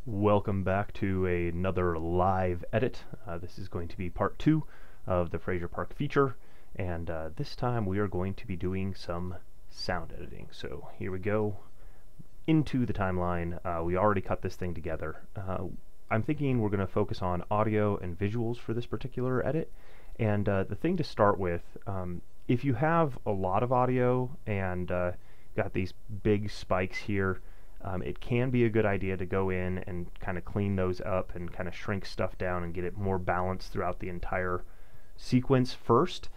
Welcome back to another live edit. This is going to be part 2 of the Frazier Park feature, and this time we are going to be doing some sound editing. So here we go into the timeline. We already cut this thing together. I'm thinking we're going to focus on audio and visuals for this particular edit, and the thing to start with, if you have a lot of audio and got these big spikes here, it can be a good idea to go in and kind of clean those up and kind of shrink stuff down and get it more balanced throughout the entire sequence first,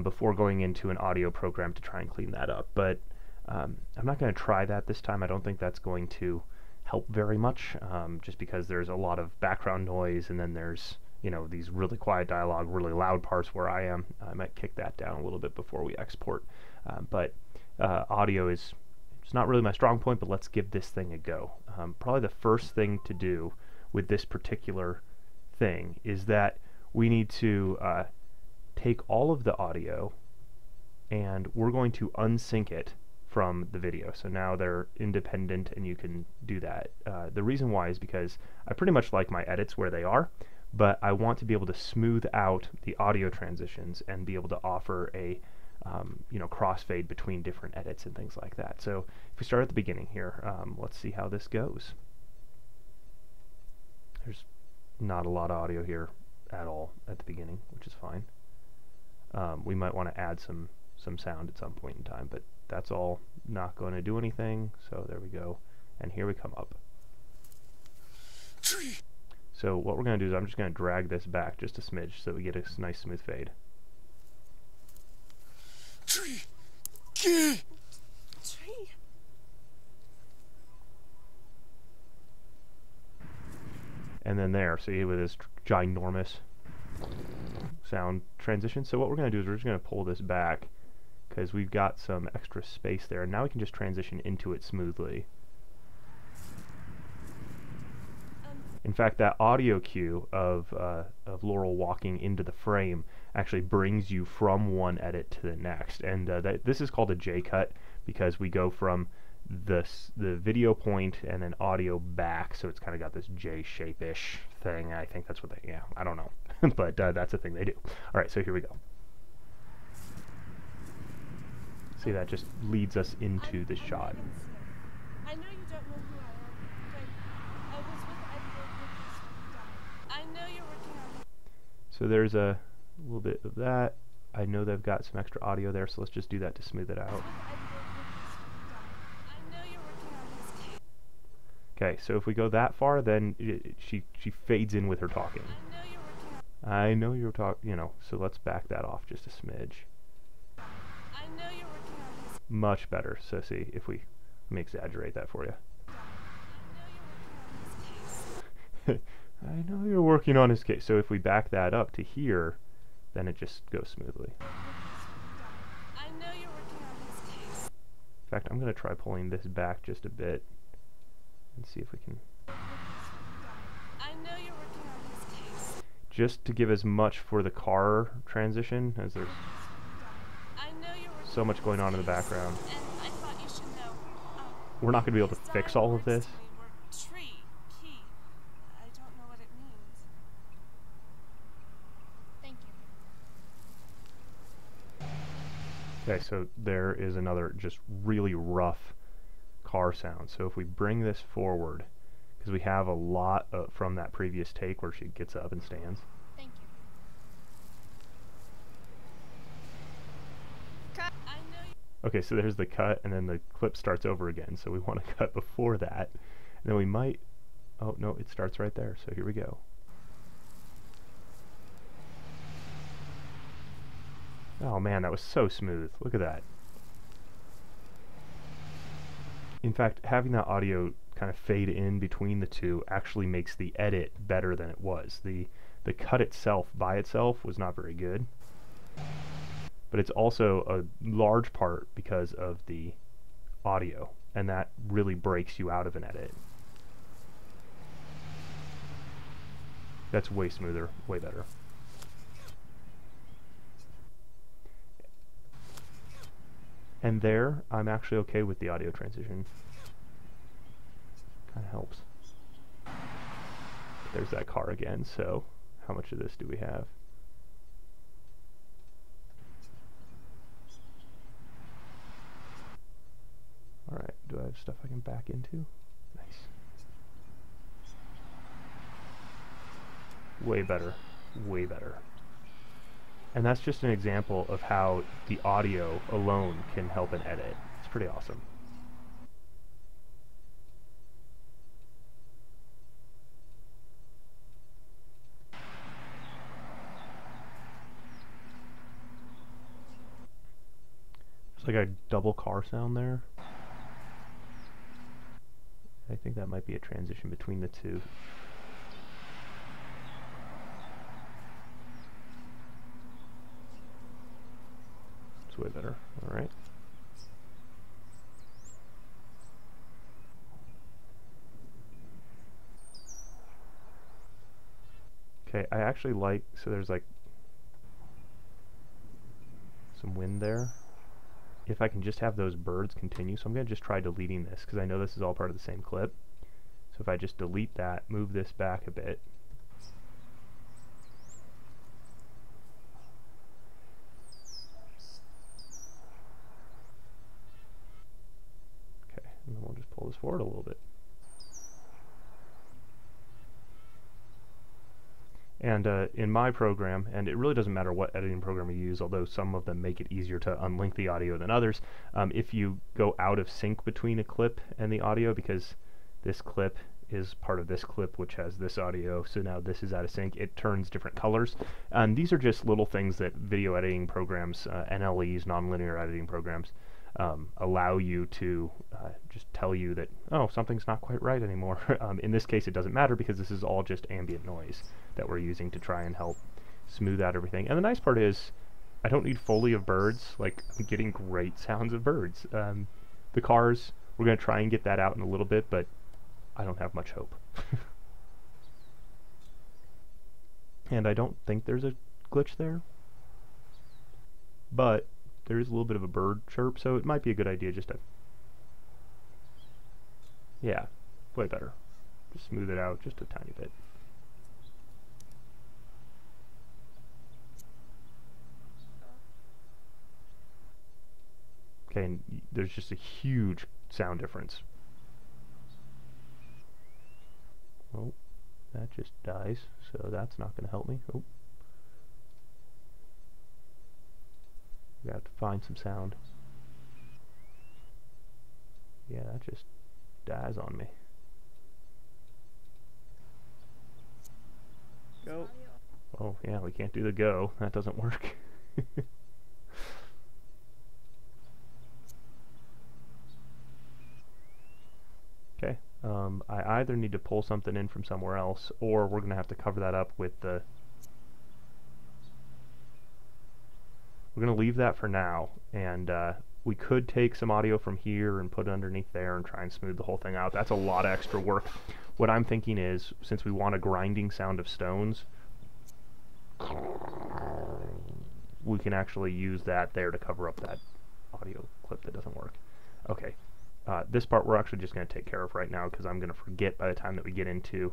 before going into an audio program to try and clean that up. But I'm not going to try that this time. I don't think that's going to help very much, just because there's a lot of background noise, and then there's, you know, these really quiet dialogue, really loud parts where I am. I might kick that down a little bit before we export. But audio is it's not really my strong point, but let's give this thing a go. Probably the first thing to do with this particular thing is that we need to take all of the audio and we're going to unsync it from the video. So now they're independent and you can do that. The reason why is because I pretty much like my edits where they are, but I want to be able to smooth out the audio transitions and be able to offer a crossfade between different edits and things like that. So if we start at the beginning here, let's see how this goes. There's not a lot of audio here at all at the beginning, which is fine. We might want to add some sound at some point in time, but that's all not going to do anything. So there we go, and here we come up. So what we're going to do is I'm just going to drag this back just a smidge so we get a nice smooth fade. Tree. And then there, see, with this ginormous sound transition. So what we're going to do is we're just going to pull this back because we've got some extra space there, and now we can just transition into it smoothly. In fact, that audio cue of Laurel walking into the frame actually brings you from one edit to the next, and this is called a J-cut because we go from the video point and then audio back, so it's kind of got this J-shape-ish thing. I think that's what they, yeah, I don't know, but that's the thing they do. All right, so here we go. See, that just leads us into the shot. I know you don't know who I am, but I was with Edward. I know you're working on it. So there's a little bit of that. I know they've got some extra audio there, so let's just do that to smooth it out. Okay, so if we go that far, then she fades in with her talking. I know you're talking, you know, so let's back that off just a smidge. I know you're working on this. Much better. So see, if we, let me exaggerate that for you. I know you're working on his case. So if we back that up to here, then it just goes smoothly. I know you're working on this case. In fact, I'm going to try pulling this back just a bit and see if we can. I know you're working on this case. Just to give as much for the car transition, as there's so much going on in the background. And I thought you should know. We're not going to be able to fix all of this. Tree, key. I don't know what it means. Thank you. Okay, so there is another just really rough car sound. So if we bring this forward, because we have a lot from that previous take where she gets up and stands. Thank you. Cut. I know you. Okay, so there's the cut, and then the clip starts over again. So we want to cut before that. And then we might, oh no, it starts right there. So here we go. Oh man, that was so smooth. Look at that. In fact, having that audio kind of fade in between the two actually makes the edit better than it was. The cut itself by itself was not very good, but it's also a large part because of the audio, and that really breaks you out of an edit. That's way smoother, way better. And there, I'm actually okay with the audio transition. Kind of helps. there's that car again. So how much of this do we have? Alright, do I have stuff I can back into? Nice. Way better. Way better. And that's just an example of how the audio alone can help an edit. It's pretty awesome. There's like a double car sound there. I think that might be a transition between the two. It's way better. Alright. Okay, I actually like, so there's like some wind there. If I can just have those birds continue, so I'm going to just try deleting this because I know this is all part of the same clip. So if I just delete that, move this back a bit. Okay, and then we'll just pull this forward a little bit. And in my program, and it really doesn't matter what editing program you use, although some of them make it easier to unlink the audio than others, if you go out of sync between a clip and the audio, because this clip is part of this clip which has this audio, so now this is out of sync, it turns different colors. And these are just little things that video editing programs, NLEs, nonlinear editing programs, allow you to just tell you that, oh, something's not quite right anymore. In this case it doesn't matter because this is all just ambient noise that we're using to try and help smooth out everything. And the nice part is I don't need Foley of birds. Like, I'm getting great sounds of birds. The cars, we're going to try and get that out in a little bit, but I don't have much hope. And I don't think there's a glitch there, but there is a little bit of a bird chirp, so it might be a good idea just to, yeah, way better. Just smooth it out just a tiny bit. Okay, and there's just a huge sound difference. Oh, that just dies, so that's not going to help me. Oh. We have to find some sound. Yeah, that just dies on me. Go. Oh, yeah, we can't do the go. That doesn't work. Okay, I either need to pull something in from somewhere else, or we're going to have to cover that up with the... We're going to leave that for now, and we could take some audio from here and put it underneath there and try and smooth the whole thing out. That's a lot of extra work. What I'm thinking is, since we want a grinding sound of stones, we can actually use that there to cover up that audio clip that doesn't work. Okay. This part we're actually just going to take care of right now because I'm going to forget by the time that we get into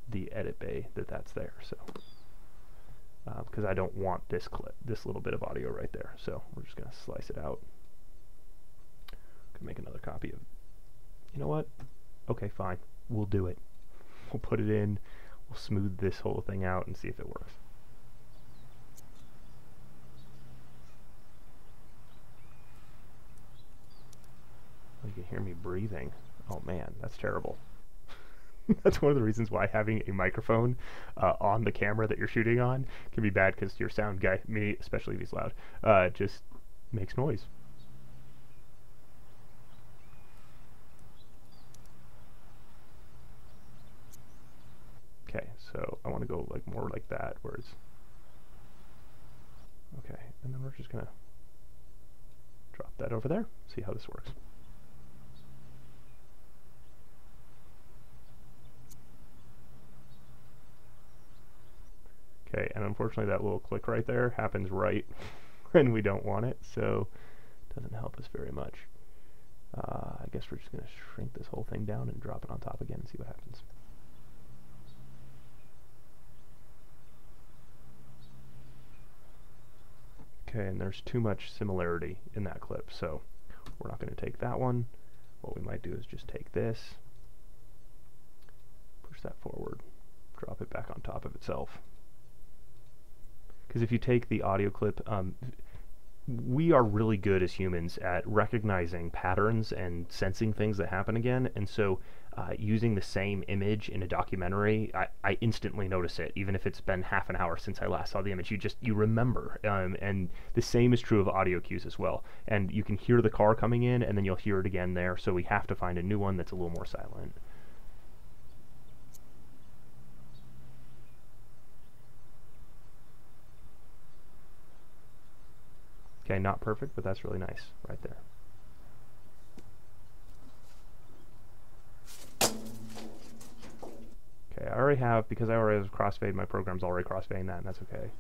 the edit bay that that's there. So, because I don't want this clip, this little bit of audio right there. So we're just going to slice it out. Could make another copy of. You know what? Okay, fine. We'll do it. We'll put it in. We'll smooth this whole thing out and see if it works. You can hear me breathing. Oh man, that's terrible. That's one of the reasons why having a microphone on the camera that you're shooting on can be bad, because your sound guy, me especially if he's loud, just makes noise. Okay, so I want to go like more like that, where it's... Okay, and then we're just going to drop that over there, see how this works. Okay, and unfortunately that little click right there happens right when we don't want it, so it doesn't help us very much. I guess we're just going to shrink this whole thing down and drop it on top again and see what happens. Okay, and there's too much similarity in that clip, so we're not going to take that one. What we might do is just take this, push that forward, drop it back on top of itself. Because if you take the audio clip, we are really good as humans at recognizing patterns and sensing things that happen again, and so using the same image in a documentary, I instantly notice it, even if it's been half an hour since I last saw the image. You remember, and the same is true of audio cues as well. And you can hear the car coming in, and then you'll hear it again there, so we have to find a new one that's a little more silent. Okay, not perfect, but that's really nice right there. Okay, I already have, because I already have crossfade, my program's already crossfading that, and that's okay.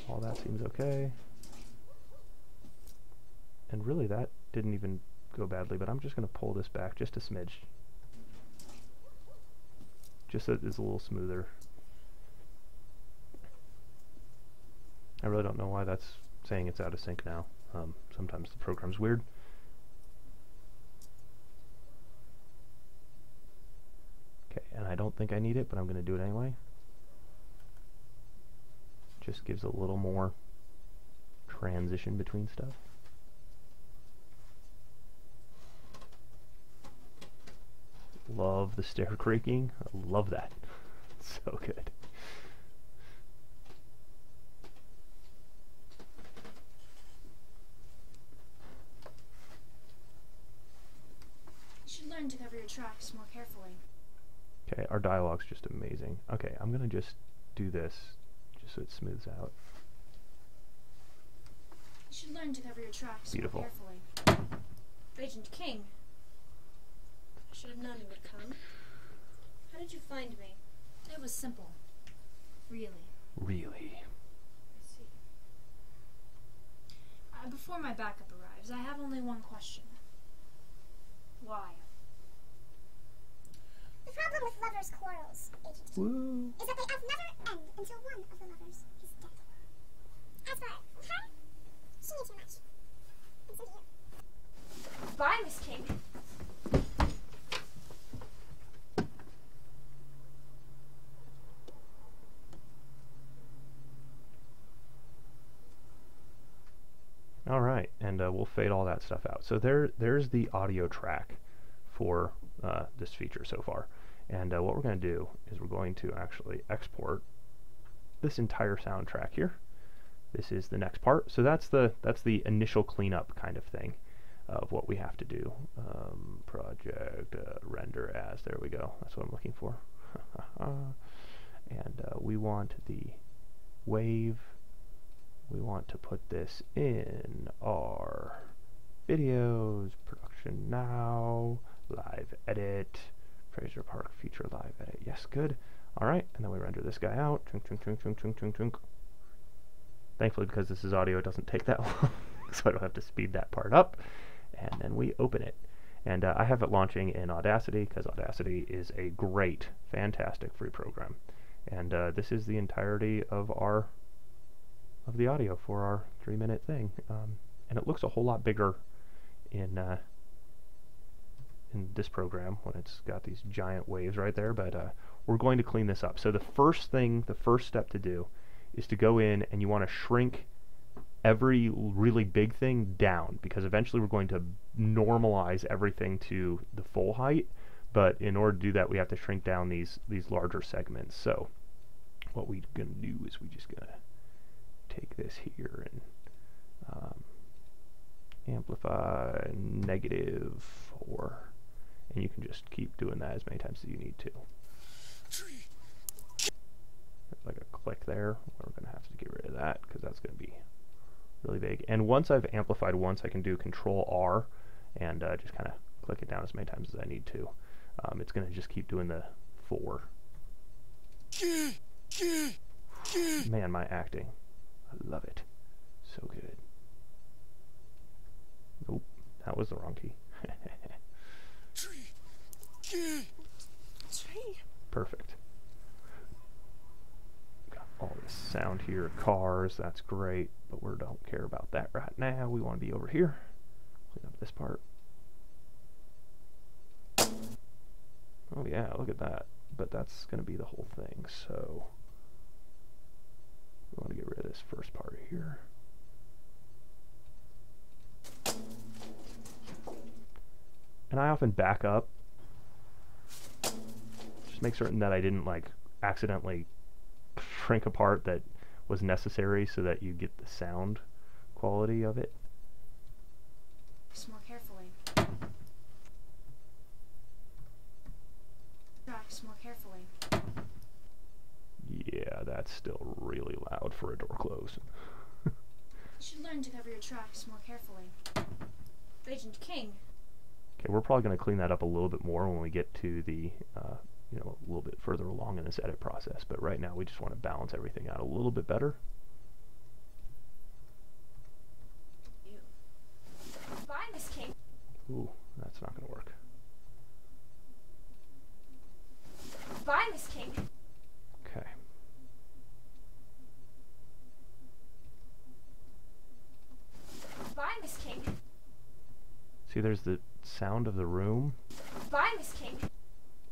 All that seems okay. And really, that didn't even go badly, but I'm just going to pull this back just a smidge. Just so it's a little smoother. I really don't know why that's saying it's out of sync now. Sometimes the program's weird. Okay, and I don't think I need it, but I'm going to do it anyway. Just gives a little more transition between stuff. Love the stair creaking. I love that. So good. You should learn to cover your tracks more carefully. Okay, our dialogue's just amazing. Okay, I'm gonna just do this, just so it smooths out. You should learn to cover your tracks Beautiful. more carefully. Agent King. I should have known he would come. How did you find me? It was simple. Really. Really? I see. Before my backup arrives, I have only one question. Why? The problem with lovers' quarrels, Agent King, Woo. is that they never end until one of the lovers is dead. As for her, she knew too much. And so do you. Bye, Miss King. All right, and we'll fade all that stuff out. So there's the audio track for this feature so far. And what we're going to do is we're going to actually export this entire soundtrack here. This is the next part. So that's the initial cleanup kind of thing of what we have to do. Project render as, there we go. That's what I'm looking for. And we want the wave. We want to put this in our videos, production now, live edit, Frazier Park feature live edit. Yes, good. All right, and then we render this guy out. Chunk, chunk, chunk, chunk, chunk, chunk, chunk. Thankfully, because this is audio, it doesn't take that long, so I don't have to speed that part up. And then we open it. And I have it launching in Audacity, because Audacity is a great, fantastic free program. And this is the entirety of the audio for our 3-minute thing. And it looks a whole lot bigger in this program when it's got these giant waves right there, but we're going to clean this up. So the first step to do is to go in and you want to shrink every really big thing down, because eventually we're going to normalize everything to the full height, but in order to do that we have to shrink down these larger segments. So what we're going to do is we just going to take this here and amplify -4, and you can just keep doing that as many times as you need to. There's like a click there. We're going to have to get rid of that because that's going to be really big. And once I've amplified once, I can do Control R and just kind of click it down as many times as I need to. It's going to just keep doing the 4. Man, my acting. I love it. So good. Nope, that was the wrong key. Perfect. Got all this sound here, cars, that's great, but we don't care about that right now. We want to be over here. Clean up this part. Oh yeah, look at that. But that's going to be the whole thing, so we want to get rid of this first part here. And I often back up. Just make certain that I didn't like accidentally shrink a part that was necessary so that you get the sound quality of it. Tracks more carefully. Tracks more carefully. Yeah, that's still really loud for a door close. You should learn to cover your tracks more carefully. Agent King. Okay, we're probably going to clean that up a little bit more when we get to the, you know, a little bit further along in this edit process. But right now, we just want to balance everything out a little bit better. You. Bye, Miss King. Ooh, that's not going to work. Bye, Miss King. Okay. Bye, Miss King. See, there's the sound of the room. Bye, Miss King.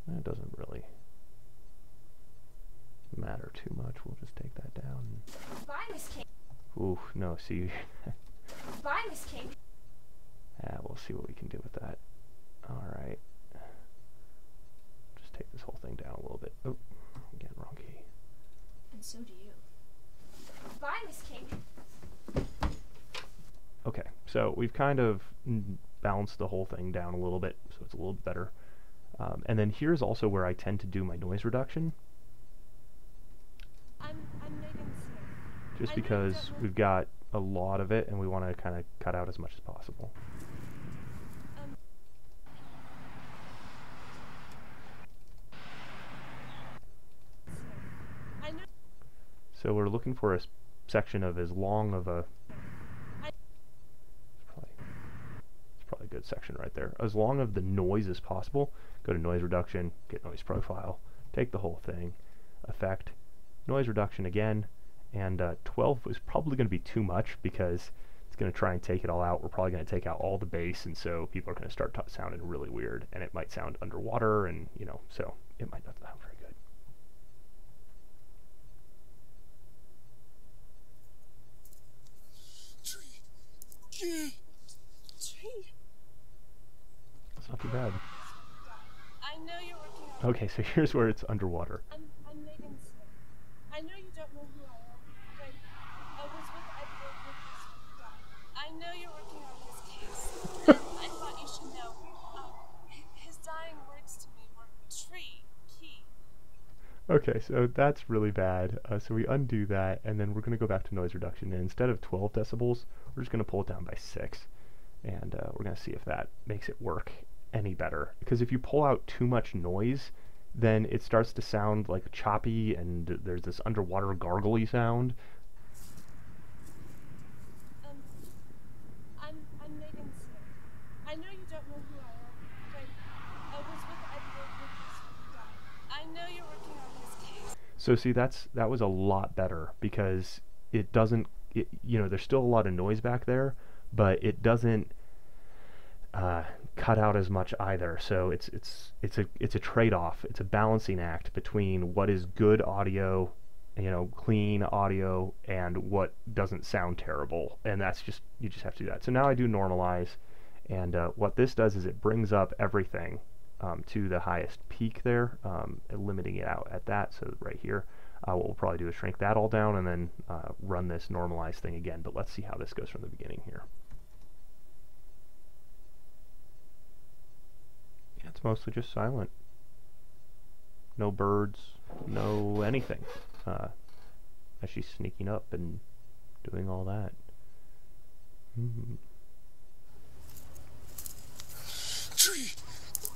That doesn't really matter too much. We'll just take that down. Bye, Miss King. Ooh, no, see. Bye, Miss King. Yeah, we'll see what we can do with that. Alright. Just take this whole thing down a little bit. Oh, again, wrong key. And so do you. Bye, Miss King. Okay, so we've kind of balanced the whole thing down a little bit, so it's a little bit better. And then here's also where I tend to do my noise reduction. I'm Megan Smith. Just I because know we've got a lot of it and we want to kind of cut out as much as possible. I know. So we're looking for a section of as long of a... It's probably a good section right there. As long of the noise as possible. Go to noise reduction, get noise profile, take the whole thing, effect, noise reduction again, and 12 is probably going to be too much because it's going to try and take it all out. We're probably going to take out all the bass, and so people are going to start sounding really weird, and it might sound underwater, and you know, so it might not sound very good. Tree. That's not too bad. I know you're working on. Okay, so here's where it's underwater. I'm Megan Smith. I know you don't know who I am, but I was with Edward when his died. I know you're working on his case, and I thought you should know. His dying words to me were tree, key. Okay, so that's really bad. So we undo that, and then we're going to go back to noise reduction, and instead of 12 decibels, we're just going to pull it down by 6. And we're going to see if that makes it work any better. Because if you pull out too much noise, then it starts to sound like choppy, and there's this underwater gargly sound. I'm Megan Smith. I know you don't know who I am, but I was with Edward when his died. I know you're working on his case. So see, that was a lot better because it doesn't, you know, there's still a lot of noise back there, but it doesn't cut out as much either. So it's a trade-off. It's a balancing act between what is good audio, you know, clean audio, and what doesn't sound terrible. And that's just, you just have to do that. So now I do normalize, and what this does is it brings up everything to the highest peak there, limiting it out at that. So right here, what we'll probably do is shrink that all down and then run this normalized thing again. But let's see how this goes from the beginning here. It's mostly just silent. No birds, no anything. As she's sneaking up and doing all that. Tree.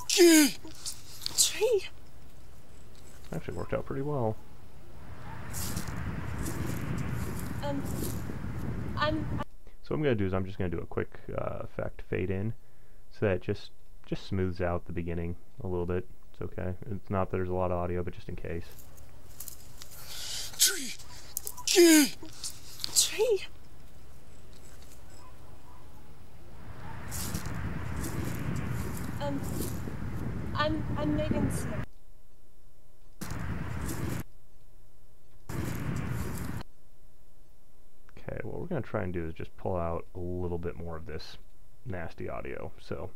Key. Tree. Actually worked out pretty well. So what I'm going to do is I'm just going to do a quick effect fade in so that it just smooths out the beginning a little bit. It's okay. It's not that there's a lot of audio, but just in case. Tree. Tree. I'm Megan Smith. Okay, what we're going to try and do is just pull out a little bit more of this nasty audio. So,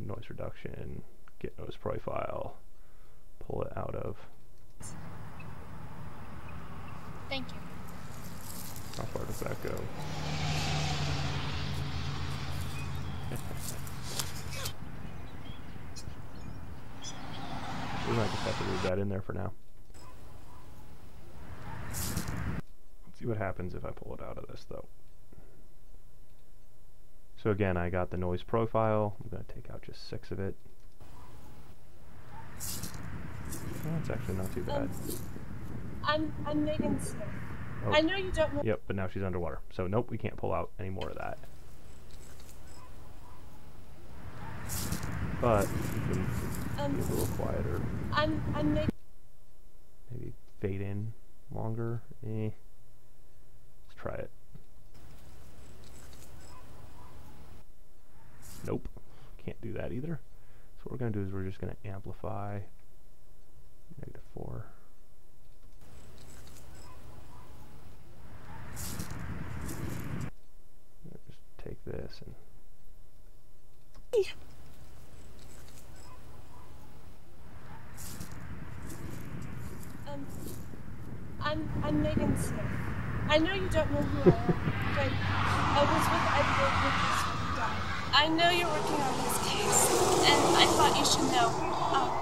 noise reduction, get noise profile, pull it out of. Thank you. How far does that go? We might just have to leave that in there for now. Let's see what happens if I pull it out of this, though. So again, I got the noise profile. I'm going to take out just 6 of it. Oh, it's actually not too bad. I'm Megan Smith. Oh. I know you don't know. Yep, but now she's underwater. So nope, we can't pull out any more of that. But we can be a little quieter. I'm Megan. Maybe fade in longer. Let's try it. Nope, can't do that either. So what we're going to do is we're just going to amplify -4. Just take this and I'm Megan Smith. I know you don't know who I am, but I was with Edward when this died. I know you're working on this case, and I thought you should know.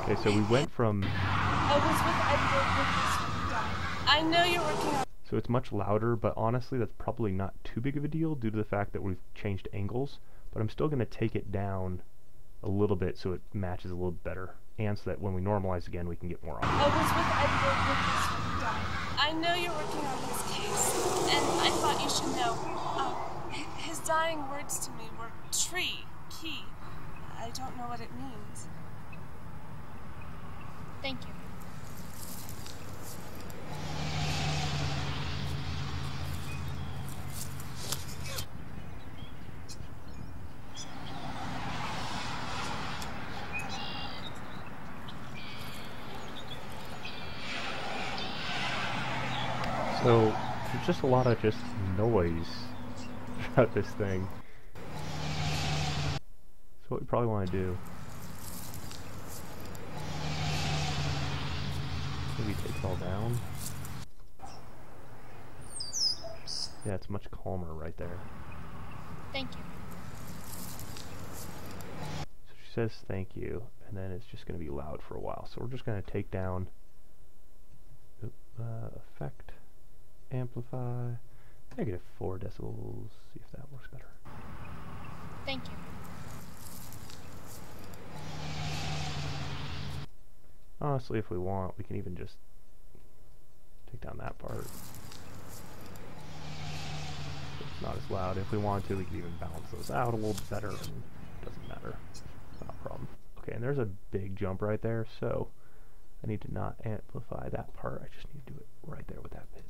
okay, so we went from. I was with Edward when this died. I know you're working on. So it's much louder, but honestly, that's probably not too big of a deal due to the fact that we've changed angles. But I'm still going to take it down a little bit so it matches a little better, and so that when we normalize again, we can get more audio. I was with Edward when this died. I know you're working on this case, and I thought you should know. His dying words to me were tree, key. I don't know what it means. Thank you. So there's just a lot of just noise throughout this thing. So what we probably want to do, maybe take it all down. Yeah, it's much calmer right there. Thank you. So she says thank you, and then it's just going to be loud for a while. So we're just going to take down effect, amplify, -4 decibels, see if that works better. Thank you. Honestly, if we want, we can even just take down that part. It's not as loud. If we want to, we can even balance those out a little bit better, and it doesn't matter. It's not a problem. Okay, and there's a big jump right there, so I need to not amplify that part. I just need to do it right there with that bit.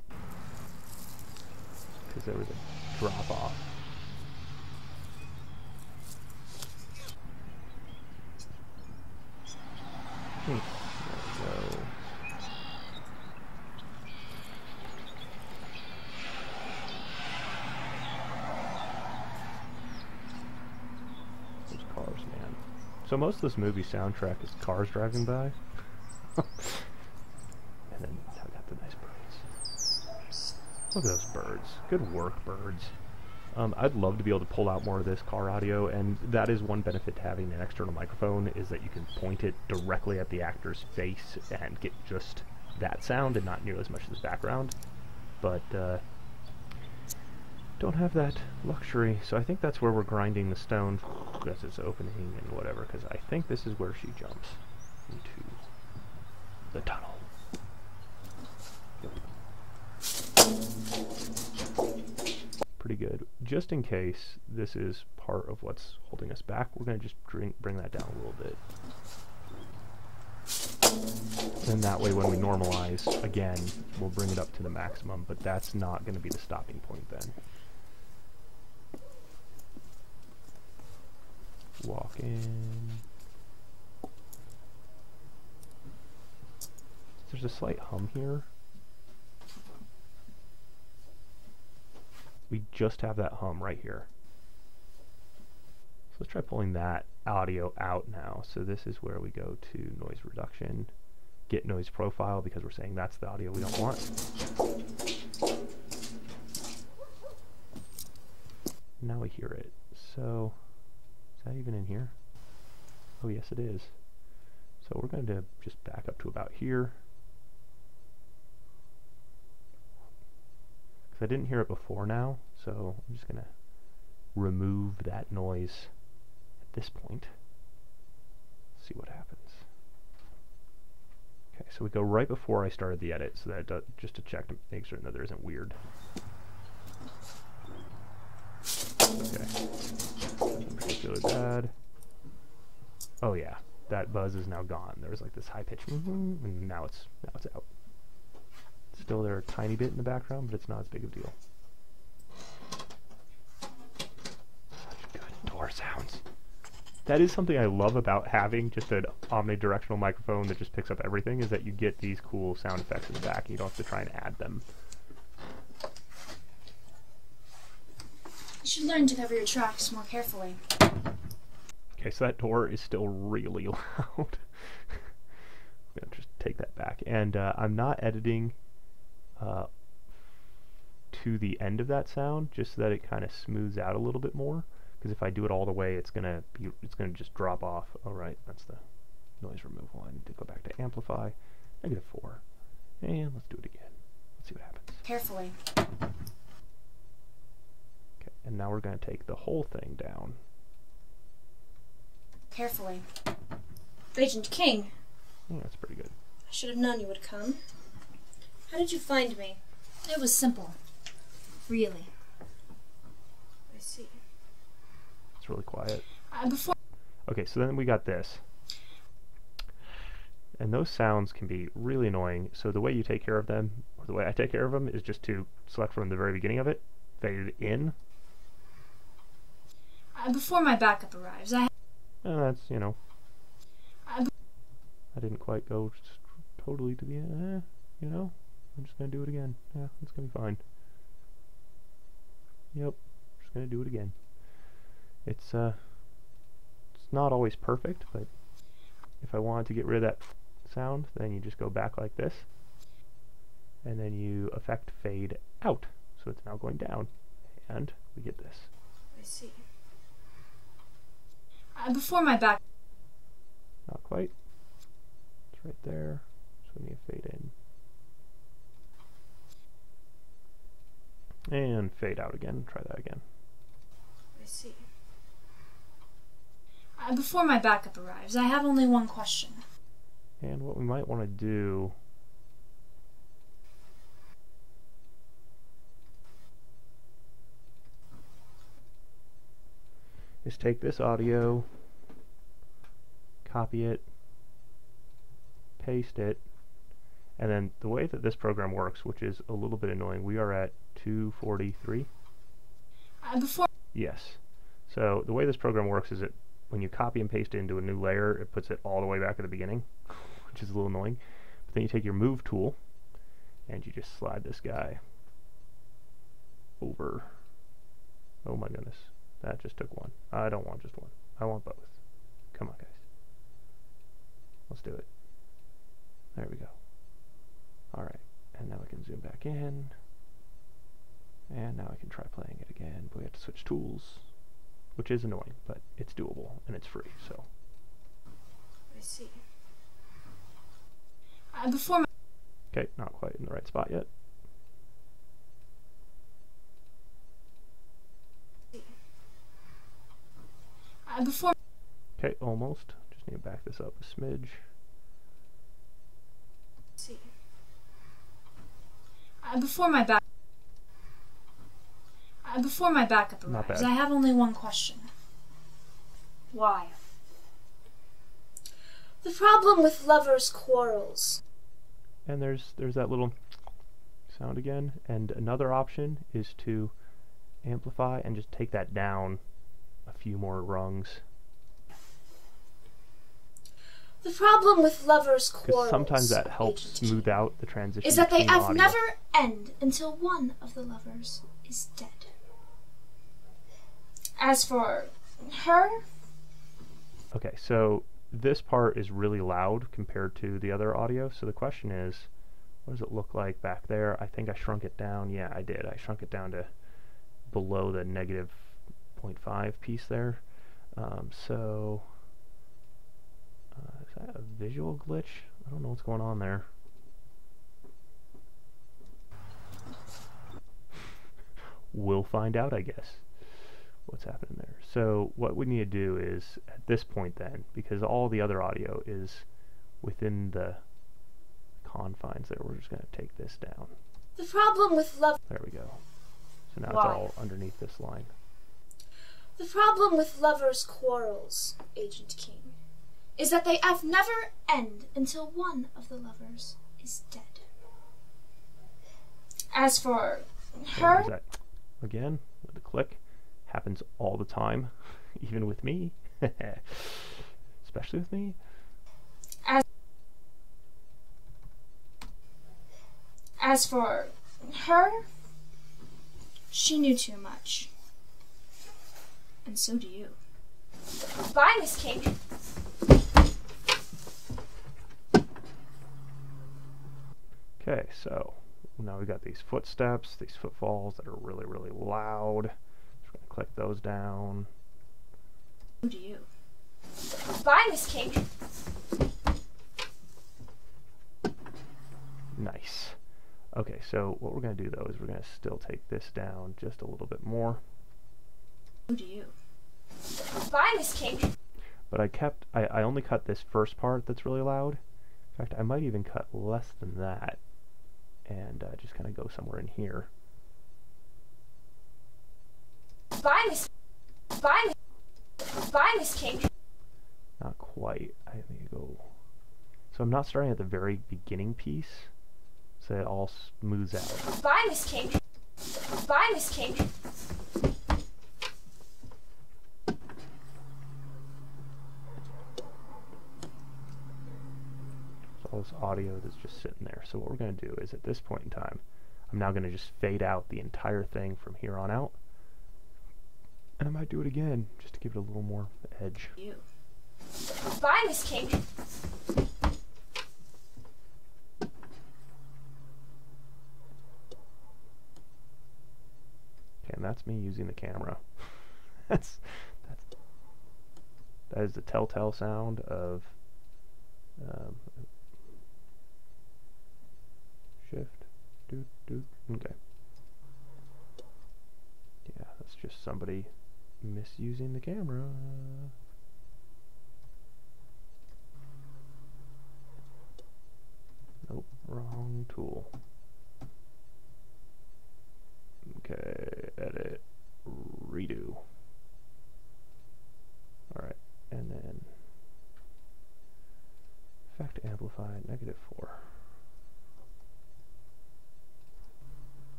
Because there was a drop off. There we go. Those cars, man. So most of this movie soundtrack is cars driving by. And then I got the nice birds. Look at those birds. Good work, birds. I'd love to be able to pull out more of this car audio, and that is one benefit to having an external microphone, is that you can point it directly at the actor's face and get just that sound and not nearly as much as the background. But don't have that luxury, so I think that's where we're grinding the stone as it's opening and whatever, because I think this is where she jumps into the tunnel. Pretty good. Just in case this is part of what's holding us back, we're going to just bring that down a little bit. And that way when we normalize, again, we'll bring it up to the maximum, but that's not going to be the stopping point then. Walk in. There's a slight hum here. We just have that hum right here. So let's try pulling that audio out now. So this is where we go to noise reduction, get noise profile, because we're saying that's the audio we don't want. Now we hear it. So is that even in here? Oh yes it is. So we're going to just back up to about here. Because I didn't hear it before now, so I'm just going to remove that noise at this point. See what happens. Okay, so we go right before I started the edit, so that it does, just to check to make certain that there isn't weird. Okay, nothing particularly bad. Oh yeah, that buzz is now gone. There was like this high pitch, and now it's out. Still there a tiny bit in the background, but it's not as big of a deal. Such good door sounds. That is something I love about having just an omnidirectional microphone that just picks up everything, is that you get these cool sound effects in the back and you don't have to try and add them. You should learn to cover your tracks more carefully. Okay, so that door is still really loud. I'm going to just take that back. And I'm not editing to the end of that sound, just so that it kind of smooths out a little bit more. Because if I do it all the way, it's gonna just drop off. All right, that's the noise removal. I need to go back to amplify, -4, and let's do it again. Let's see what happens. Carefully. Okay, and now we're gonna take the whole thing down. Carefully. Agent King. Yeah, that's pretty good. I should have known you would come. How did you find me? It was simple. Really. I see. It's really quiet. Before. Okay, so then we got this. And those sounds can be really annoying. So the way you take care of them, or the way I take care of them, is just to select from the very beginning of it, fade it in. Before my backup arrives, And that's, you know. I didn't quite go totally to the end, you know. I'm just going to do it again. Yeah, it's going to be fine. Yep, just going to do it again. It's not always perfect, but if I wanted to get rid of that sound, then you just go back like this, and then you effect fade out. So it's now going down, and we get this. I see. Before my back. Not quite. It's right there. So we need to fade in. And fade out again. Try that again. I see. Before my backup arrives, I have only one question. And what we might want to do is take this audio, copy it, paste it, and then the way that this program works, which is a little bit annoying, we are at 243. Before. Yes. So the way this program works is that when you copy and paste it into a new layer, it puts it all the way back at the beginning, which is a little annoying. But then you take your move tool and you just slide this guy over. Oh my goodness, that just took one. I don't want just one. I want both. Come on, guys. Let's do it. There we go. Alright, and now I can zoom back in. And now I can try playing it again, but we have to switch tools, which is annoying, but it's doable, and it's free, so. I see. Before my. Okay, not quite in the right spot yet. Before. Okay, almost. Just need to back this up a smidge. See. Before my back. Before my backup Not arrives, bad. I have only one question. Why? The problem with lovers' quarrels. and there's that little sound again. And another option is to amplify and just take that down a few more rungs. The problem with lovers' Because quarrels, sometimes that helps Agent smooth King, out the transition is that they between have audio. never end until one of the lovers is dead. As for her, Okay, so this part is really loud compared to the other audio, so the question is, what does it look like back there? I think I shrunk it down. Yeah, I did. I shrunk it down to below the negative 0.5 piece there. So, is that a visual glitch? I don't know what's going on there. We'll find out, I guess, what's happening there. So what we need to do is, at this point then, because all the other audio is within the confines there, we're just going to take this down. the problem with love. There we go. So now Why? it's all underneath this line. The problem with lovers' quarrels, Agent King, is that they have never end until one of the lovers is dead. As for Okay, her, there's that again with the click. Happens all the time, even with me. Especially with me. as for her, she knew too much. And so do you. Bye, Miss King. Okay, so now we got these footsteps, these footfalls that are really, really loud. Just gonna click those down. So do you. Bye, Miss King. Nice. Okay, so what we're gonna do though is we're gonna still take this down just a little bit more. So do you. Bye, Miss King. But I only cut this first part that's really loud. In fact, I might even cut less than that and just kind of go somewhere in here. Bye, Miss. Bye, Bye, Miss King. Not quite. I need to go. So I'm not starting at the very beginning piece, so it all smooths out. Bye, Miss King. Bye, Miss King. So all this audio that's just sitting there. So what we're going to do is at this point in time, I'm now going to just fade out the entire thing from here on out. And I might do it again, just to give it a little more edge. You. Bye, Miss King. Okay, and that's me using the camera. that is the telltale sound of shift. Doot, doot. Okay. Yeah, that's just somebody misusing the camera. Nope, wrong tool. Okay, edit, redo. Alright, and then effect amplify -4.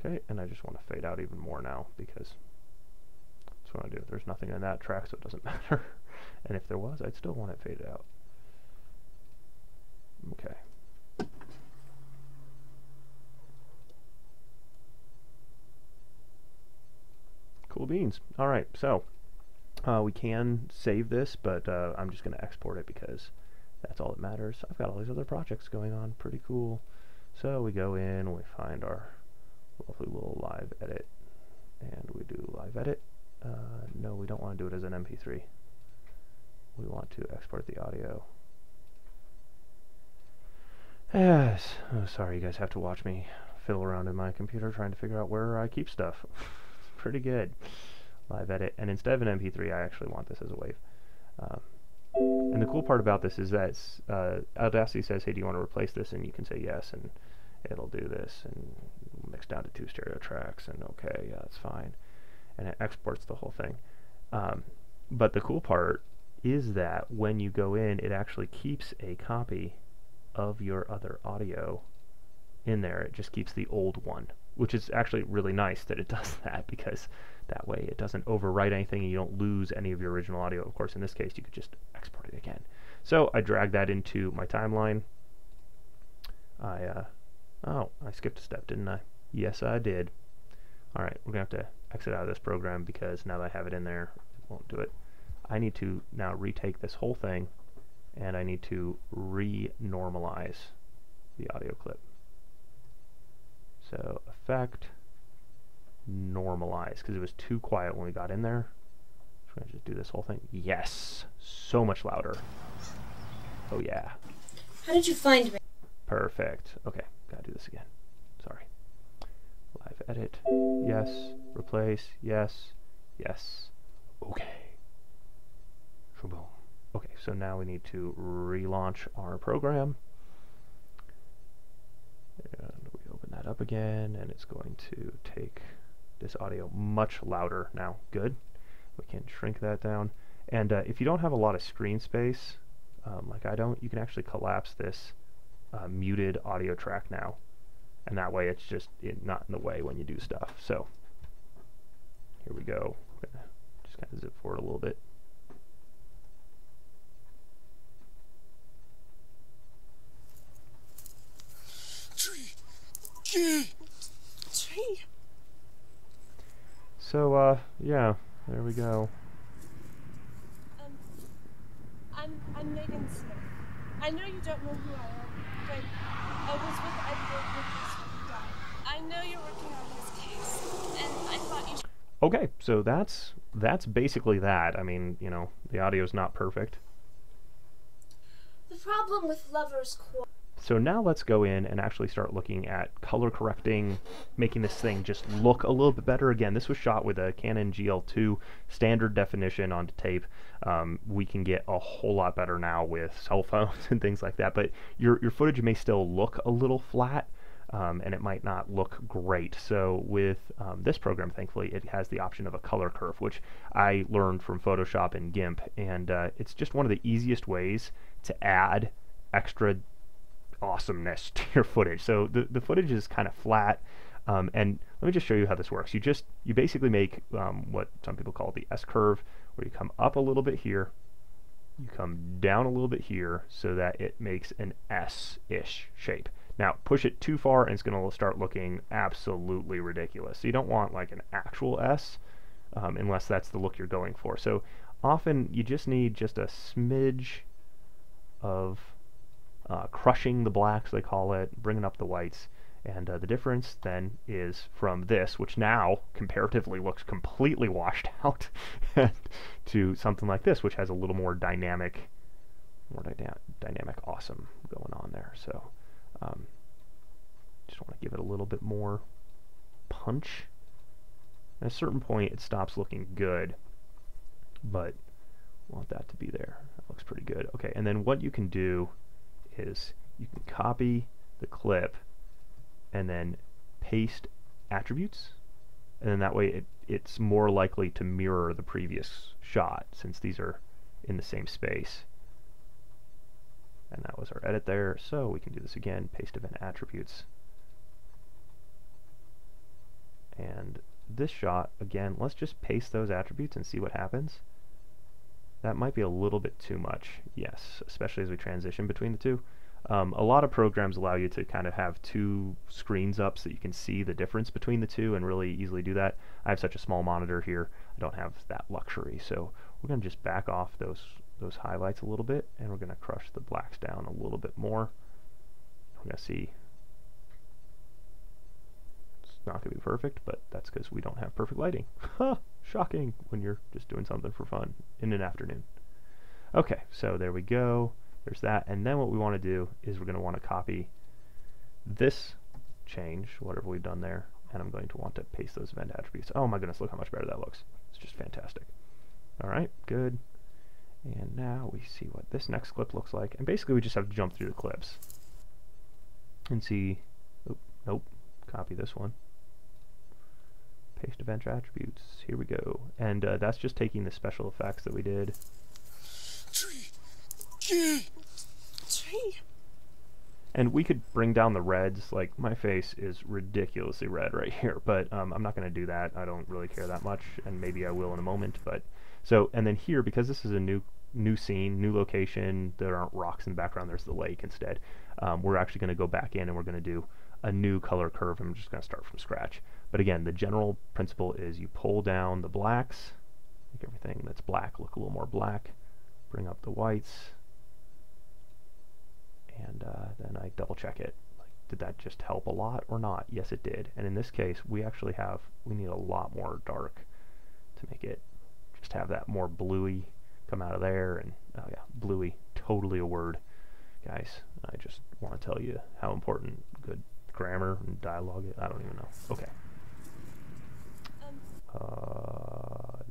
Okay, and I just want to fade out even more now because that's what I do. There's nothing in that track, so it doesn't matter. And if there was, I'd still want it faded out. Okay. Cool beans. Alright, so we can save this, but I'm just going to export it because that's all that matters. I've got all these other projects going on. Pretty cool. So we go in, we find our lovely little live edit, and we do live edit. No, we don't want to do it as an MP3. We want to export the audio. Yes. Oh, sorry, you guys have to watch me fiddle around in my computer trying to figure out where I keep stuff. Pretty good. Live edit, and instead of an MP3, I actually want this as a wave. And the cool part about this is that Audacity says, hey, do you want to replace this? And you can say yes, and it'll do this, and mix down to 2 stereo tracks, and okay, yeah, that's fine. And it exports the whole thing. But the cool part, is that when you go in, it actually keeps a copy of your other audio in there. It just keeps the old one, which is actually really nice that it does that, because that way it doesn't overwrite anything and you don't lose any of your original audio. Of course, in this case, you could just export it again. So I drag that into my timeline. Oh, I skipped a step, didn't I? Yes, I did. All right, we're going to have to exit out of this program, because now that I have it in there, it won't do it. I need to now retake this whole thing, and I need to re-normalize the audio clip. So effect, normalize, because it was too quiet when we got in there. So I'm going to just do this whole thing. Yes, so much louder. Oh yeah. How did you find me? Perfect. Okay, gotta do this again. Sorry. Live edit. Yes. Replace. Yes. Yes. Okay. Boom. Okay, so now we need to relaunch our program. And we open that up again, and it's going to take this audio much louder now. Good. We can shrink that down. And if you don't have a lot of screen space, like I don't, you can actually collapse this muted audio track now. And that way it's just not in the way when you do stuff. So here we go. I'm gonna just kind of zip forward a little bit. Tree. So yeah, there we go. I'm Megan Smith. I know you don't know who I am, but I was with Edward Lucas when he died. I know you're working on his case, and I thought you should. Okay, so that's basically that. I mean, you know, the audio's not perfect. The problem with lovers' quarrels. So now let's go in and actually start looking at color correcting, making this thing just look a little bit better. Again, this was shot with a Canon GL2 standard definition onto tape. We can get a whole lot better now with cell phones and things like that, but your footage may still look a little flat, and it might not look great. So with this program, thankfully, it has the option of a color curve, which I learned from Photoshop and GIMP, and it's just one of the easiest ways to add extra awesomeness to your footage. So the footage is kind of flat, and let me just show you how this works. You basically make what some people call the S curve, where you come up a little bit here, you come down a little bit here, so that it makes an S-ish shape. Now push it too far and it's going to start looking absolutely ridiculous. So you don't want like an actual S, unless that's the look you're going for. So often you just need just a smidge of crushing the blacks, they call it, bringing up the whites, and the difference then is from this, which now comparatively looks completely washed out, to something like this, which has a little more dynamic awesome going on there. So just want to give it a little bit more punch. At a certain point it stops looking good, but want that to be there. That looks pretty good. Okay, and then what you can do is you can copy the clip and then paste attributes, and then that way it's more likely to mirror the previous shot, since these are in the same space. And that was our edit there, so we can do this again, paste event attributes. And this shot, again, let's just paste those attributes and see what happens. That might be a little bit too much, yes, especially as we transition between the two. A lot of programs allow you to kind of have two screens up so that you can see the difference between the two and really easily do that. I have such a small monitor here, I don't have that luxury, so we're going to just back off those highlights a little bit, and we're going to crush the blacks down a little bit more. We're going to see it's not going to be perfect, but that's because we don't have perfect lighting. Shocking when you're just doing something for fun in an afternoon. Okay, so there we go. There's that, and then what we want to do is we're going to want to copy this change, whatever we've done there, and I'm going to want to paste those event attributes. Oh my goodness, look how much better that looks. It's just fantastic. Alright, good. And now we see what this next clip looks like, and basically we just have to jump through the clips and see, nope, copy this one. Paste event attributes, here we go. And that's just taking the special effects that we did Tree. And we could bring down the reds. Like, my face is ridiculously red right here, but I'm not going to do that. I don't really care that much, and maybe I will in a moment. But so, and then here, because this is a new scene, new location, there aren't rocks in the background, there's the lake instead. We're actually going to go back in and we're going to do a new color curve. I'm just going to start from scratch. But again, the general principle is you pull down the blacks, make everything that's black look a little more black, bring up the whites, and then I double check it. Like, did that just help a lot or not? Yes, it did. And in this case, we need a lot more dark to make it just have that more bluey come out of there. And oh yeah, bluey, totally a word, guys. I just want to tell you how important good grammar and dialogue is. I don't even know. Okay.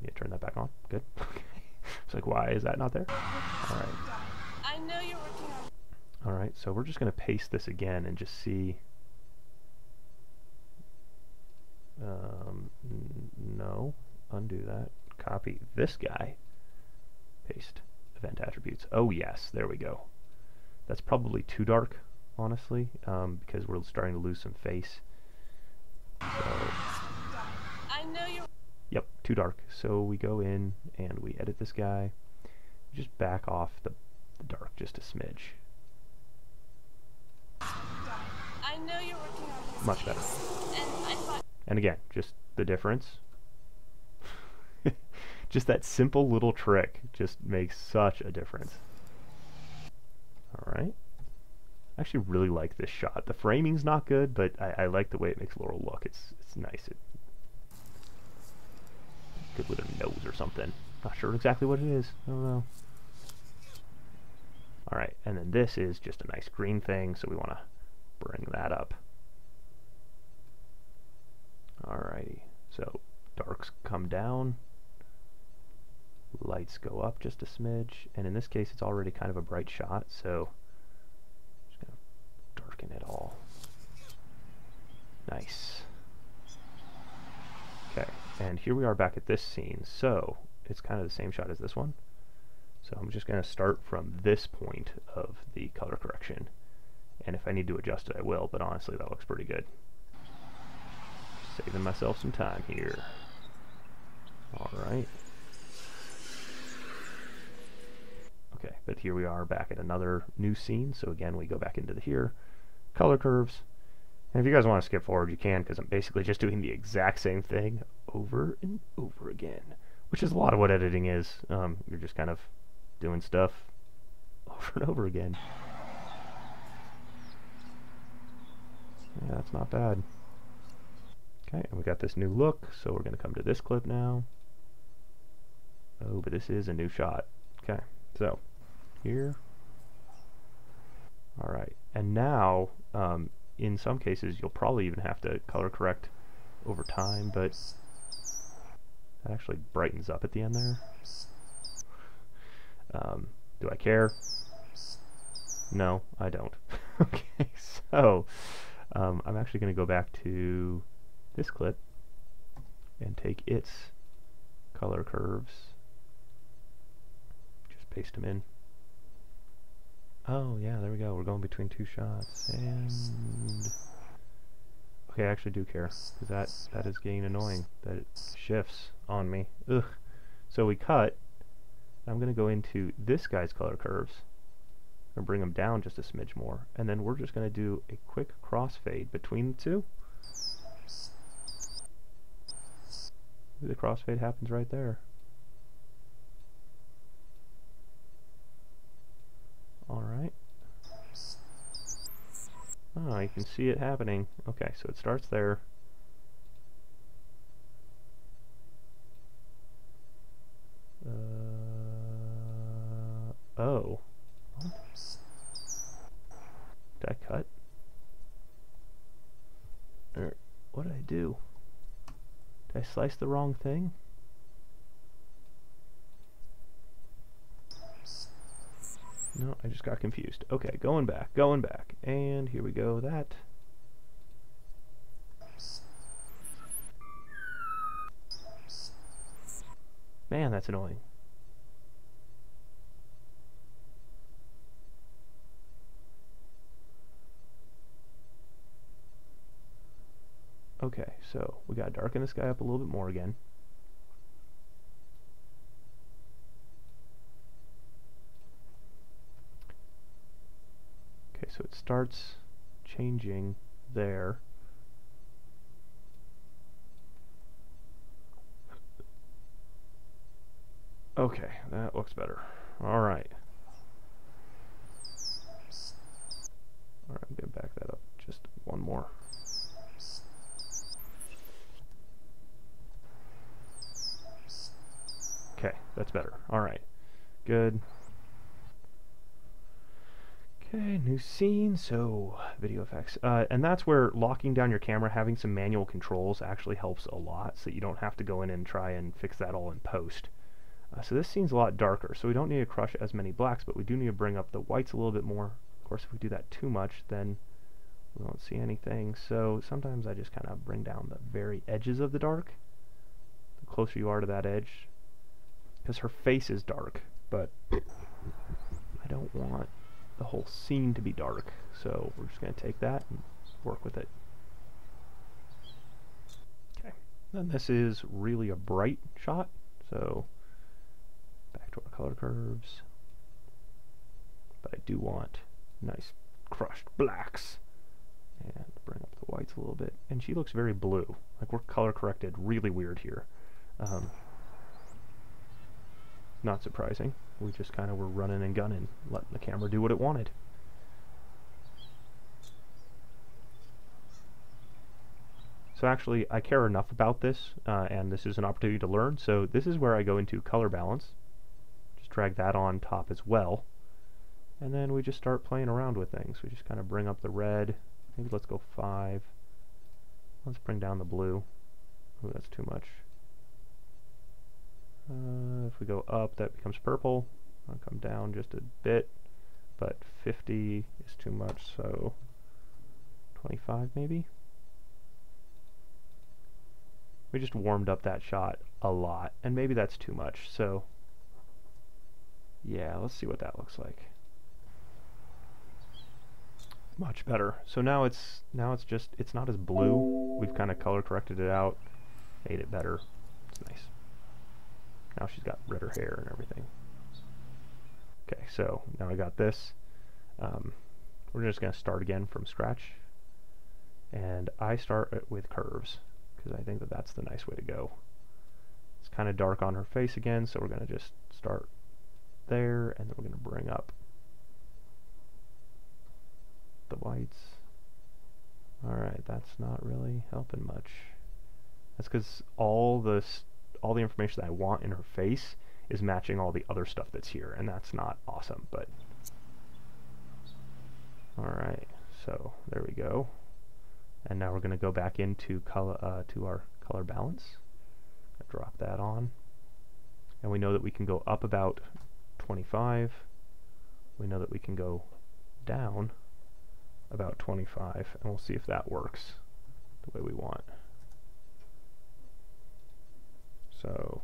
Need to turn that back on. Good. It's like, why is that not there? All right. I know you're working on. All right, so we're just going to paste this again and just see. No, undo that. Copy this guy. Paste event attributes. Oh yes, there we go. That's probably too dark, honestly, because we're starting to lose some face. So, I know you're. yep, too dark. So we go in and we edit this guy. Just back off the dark just a smidge. I know you're working on this Much better. And I thought. And again, just the difference. Just that simple little trick just makes such a difference. Alright. I actually really like this shot. The framing's not good, but I like the way it makes Laurel look. It's nice. It good with her nose or something. Not sure exactly what it is. I don't know. Alright, and then this is just a nice green thing, so we want to bring that up. Alrighty, so darks come down, lights go up just a smidge, and in this case it's already kind of a bright shot, so just going to darken it all. Nice. Okay, and here we are back at this scene, so it's kind of the same shot as this one. So I'm just going to start from this point of the color correction, and if I need to adjust it I will, but honestly that looks pretty good. Saving myself some time here. Alright. Okay, but here we are back at another new scene, so again we go back into here, color curves, and if you guys want to skip forward you can, because I'm basically just doing the exact same thing over and over again, which is a lot of what editing is. You're just kind of doing stuff over and over again. Yeah, that's not bad. Okay, and we got this new look, so we're going to come to this clip now. Oh, but this is a new shot. Okay, so here. Alright, and now, in some cases, you'll probably even have to color correct over time, but that actually brightens up at the end there. Do I care? No, I don't. Okay, so I'm actually going to go back to this clip and take its color curves, just paste them in. Oh yeah, there we go, we're going between two shots, and okay, I actually do care, because that is getting annoying, that it shifts on me. Ugh. So we cut. I'm going to go into this guy's color curves and bring them down just a smidge more, and then we're just going to do a quick crossfade between the two. The crossfade happens right there. Alright. Oh, you can see it happening. Okay, so it starts there. Oh. What? Did I cut? Or what did I do? Did I slice the wrong thing? No, I just got confused. Okay, going back, and here we go, that. Man, that's annoying. Okay, so we gotta darken this guy up a little bit more again. Okay, so it starts changing there. Okay, that looks better. Alright. Alright, I'm gonna back that up just one more. Okay, that's better. Alright, good. Okay, new scene, so video effects. And that's where locking down your camera, having some manual controls actually helps a lot, so you don't have to go in and try and fix that all in post. So this scene's a lot darker, so we don't need to crush as many blacks, but we do need to bring up the whites a little bit more. Of course, if we do that too much, then we won't see anything. So sometimes I just kind of bring down the very edges of the dark. The closer you are to that edge, because her face is dark, but I don't want the whole scene to be dark, so we're just going to take that and work with it. Okay, then this is really a bright shot, so back to our color curves, but I do want nice crushed blacks, and bring up the whites a little bit, and she looks very blue, like we're color corrected really weird here. Not surprising, we just kind of were running and gunning, letting the camera do what it wanted. So actually I care enough about this, and this is an opportunity to learn, so this is where I go into color balance. Drag that on top as well, and then we just start playing around with things. We just kind of bring up the red. Maybe let's go 5. Let's bring down the blue. Ooh, that's too much. If we go up, that becomes purple. I'll come down just a bit, but 50 is too much, so 25 maybe. We just warmed up that shot a lot, and maybe that's too much, so yeah, let's see what that looks like. Much better. So now it's just, it's not as blue. We've kind of color corrected it out, made it better. It's nice. Now she's got redder hair and everything. Okay, so now I got this. We're just going to start again from scratch. And I start with curves, because I think that that's the nice way to go. It's kind of dark on her face again, so we're going to just start there, and then we're going to bring up the whites. Alright, that's not really helping much. That's because all the information that I want in her face is matching all the other stuff that's here, and that's not awesome, but alright, so there we go. And now we're going to go back into color, to our color balance. Drop that on, and we know that we can go up about 25. We know that we can go down about 25, and we'll see if that works the way we want. So,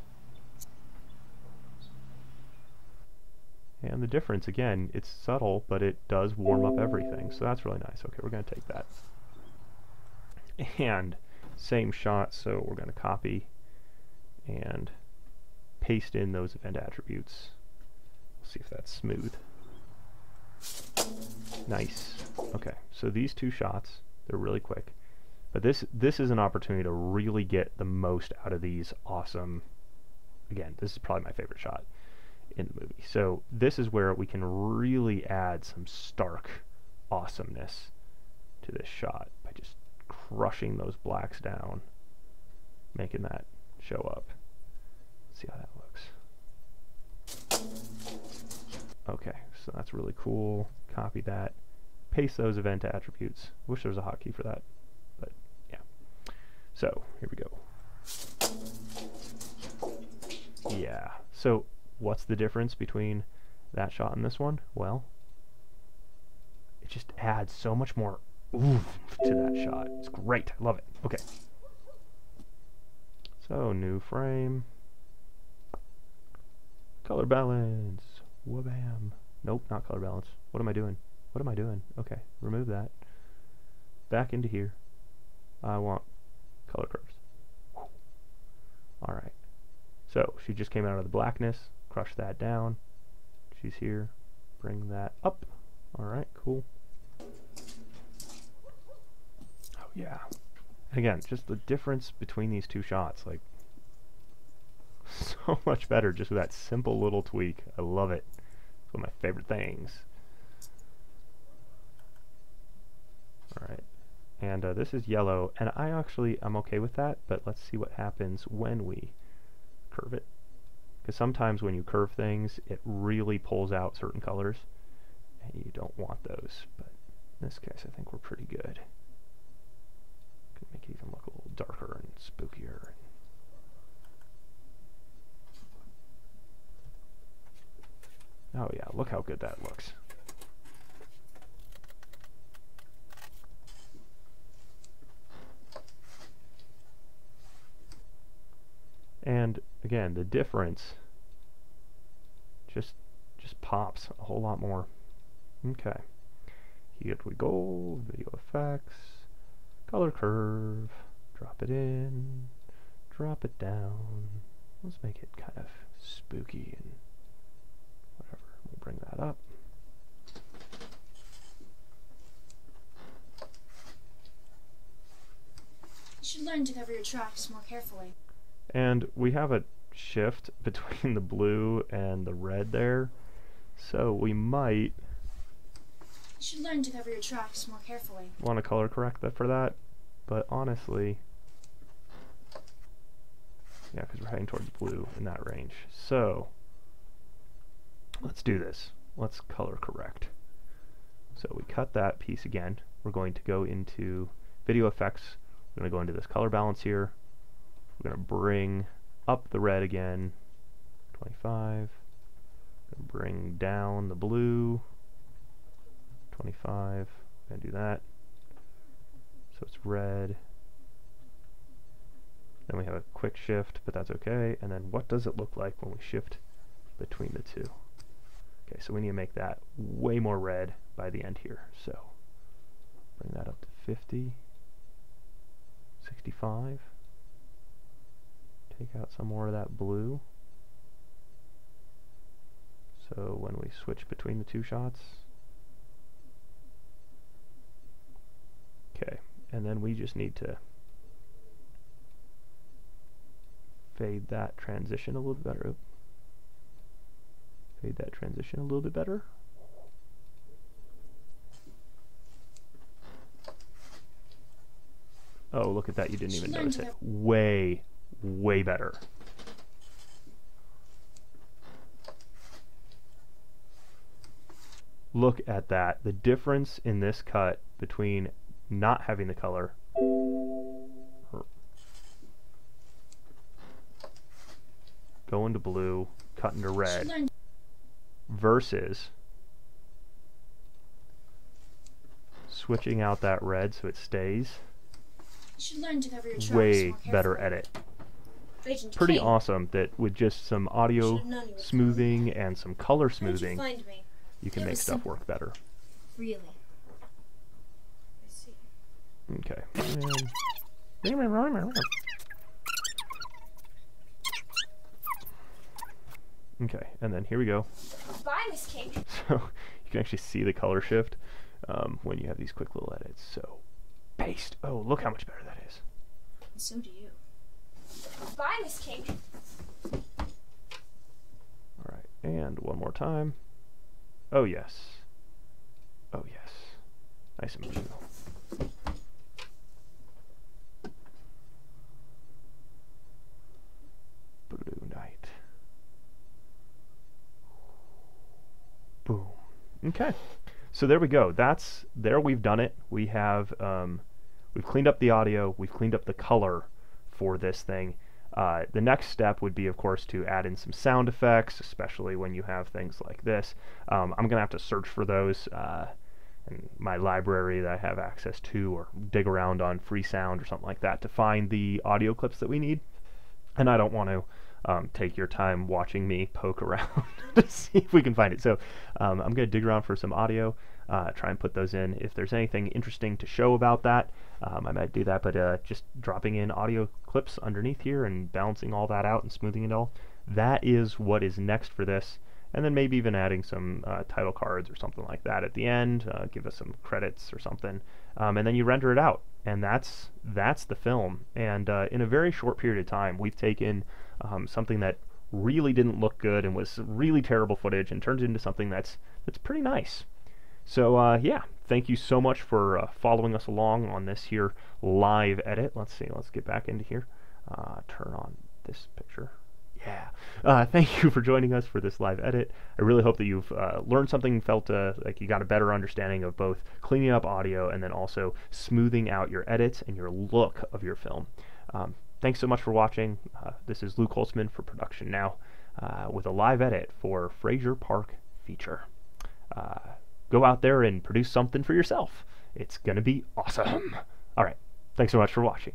and the difference, again, it's subtle, but it does warm up everything, so that's really nice. Okay, we're going to take that. And same shot, so we're going to copy and paste in those event attributes. We'll see if that's smooth. Nice. Okay, so these two shots, they're really quick. But this is an opportunity to really get the most out of these awesome, again, this is probably my favorite shot in the movie. So this is where we can really add some stark awesomeness to this shot by just crushing those blacks down, making that show up. Let's see how that looks. Okay, so that's really cool. Copy that. Paste those event attributes. Wish there was a hotkey for that, but yeah. So, here we go. Yeah, so what's the difference between that shot and this one? Well, it just adds so much more oomph to that shot. It's great. I love it. Okay. So, new frame. Color balance. Wha-bam. Nope, not color balance. What am I doing? What am I doing? Okay, remove that. Back into here. I want color curves. Alright, so she just came out of the blackness, crush that down, she's here, bring that up. Alright, cool. Oh yeah. And again, just the difference between these two shots, like, so much better just with that simple little tweak. I love it. It's one of my favorite things. Alright, and this is yellow, and I'm okay with that, but let's see what happens when we curve it. Because sometimes when you curve things, it really pulls out certain colors, and you don't want those. But in this case, I think we're pretty good. Could make it even look a little darker and spookier. Oh yeah, look how good that looks. And again, the difference just pops a whole lot more. Okay, here we go. Video effects, color curve, drop it in, drop it down. Let's make it kind of spooky and whatever. We'll bring that up. You should learn to cover your tracks more carefully. And we have a shift between the blue and the red there, so we might You should learn to cover your tracks more carefully. want to color correct that for that, but honestly, yeah, because we're heading towards blue in that range. So let's do this. Let's color correct. So we cut that piece again. We're going to go into video effects. We're going to go into this color balance here. We're going to bring up the red again, 25. Bring down the blue, 25. We're going to do that. So it's red. Then we have a quick shift, but that's okay. And then what does it look like when we shift between the two? Okay, so we need to make that way more red by the end here. So bring that up to 50, 65. Take out some more of that blue. So when we switch between the two shots. Okay, and then we just need to fade that transition a little better. Fade that transition a little bit better. Oh, look at that, you didn't even notice it. Way, way better. Look at that. The difference in this cut between not having the color going to blue, cutting to red, versus switching out that red so it stays. You should learn to cover your tracks Way more better carefully. edit. Agent Pretty King. awesome that with just some audio Should've known you would smoothing and some color How'd you smoothing, find me? you can It make was stuff simple. work better. Really? I see. Okay. Okay, and then here we go. Bye, Miss King. So you can actually see the color shift when you have these quick little edits. So paste. Oh, look how much better that is. And so do you. Bye, Miss King. All right, and one more time. Oh yes. Oh yes. Nice and blue. Blue night. Boom. Okay. So there we go. There we've done it. We have we've cleaned up the audio, we've cleaned up the color for this thing. The next step would be, of course, to add in some sound effects, especially when you have things like this. I'm going to have to search for those in my library that I have access to, or dig around on free sound or something like that to find the audio clips that we need. And I don't want to take your time watching me poke around to see if we can find it. So I'm going to dig around for some audio. try and put those in. If there's anything interesting to show about that, I might do that, but just dropping in audio clips underneath here and balancing all that out and smoothing it all, that is what is next for this. And then maybe even adding some title cards or something like that at the end, give us some credits or something, and then you render it out, and that's the film. And in a very short period of time, we've taken something that really didn't look good and was really terrible footage and turned into something that's pretty nice. So yeah, thank you so much for following us along on this here live edit. Let's see, let's get back into here, turn on this picture. Yeah, thank you for joining us for this live edit. I really hope that you've learned something, felt like you got a better understanding of both cleaning up audio and then also smoothing out your edits and your look of your film. Thanks so much for watching. This is Luke Holzmann for Production Now with a live edit for Frazier Park feature. Go out there and produce something for yourself. It's going to be awesome. All right, thanks so much for watching.